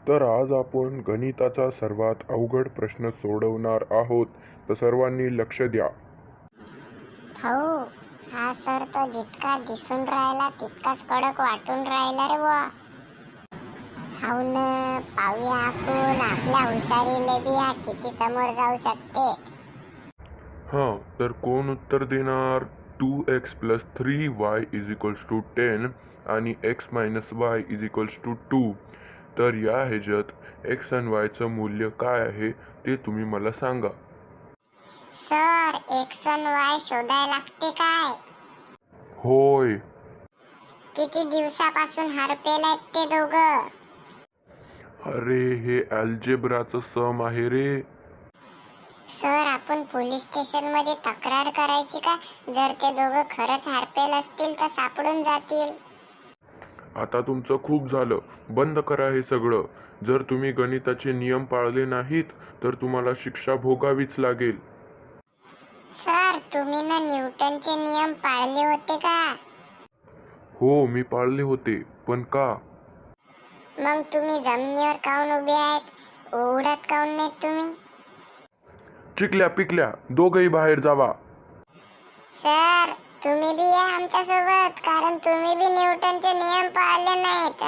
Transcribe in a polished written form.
तर आज आपण गणिताचा सर्वात अवघड प्रश्न सोडवणार आहोत. तर सर्वांनी लक्ष द्या. भाऊ, हा सर तो जितका दिसून राहिला तितकाच कडक वाटून राहिला रे बुवा. हाऊ न, पाहूया आपण आपल्या हुशारीले बी हा किती समोर जाऊ शकते. हां, तर कोण उत्तर देणार? 2x + 3y = 10 आणि x - y = 2. तर या ह्याच्यात x आणि y चं मूल्य काय आहे ते तुम्ही मला सांगा. सर, एक्स आणि वाय शोधायला लागते काय? होय. किती दिवसापासून हरपेल ते दोघं? अरे, हे अल्जेब्राचं सम आहे रे. सर, आपण पोलीस स्टेशन मध्ये तक्रार करायची का? जर ते दोघं खरंच हरपेल असतील तर सापडून जातील. आता तुमचं खूप झालं. बंद करा हे सगळं. जर तुम्ही गणिताचे नियम पाळले नाहीत तर तुम्हाला शिक्षा भोगावीच लागेल. सर, तुम्ही ना न्यूटनचे नियम पाळले होते का? हो, मी पाळले होते. पण का? मग तुम्ही जमिनीवर काऊन उभे आहेत? उडत काऊन नाहीत तुम्ही? चिकल्या पिकल्या दोघही बाहेर जावा. सर, तुम्ही बी या आमच्या सोबत, कारण तुम्ही बी न्यूटनचे नियम पाळले नाहीत.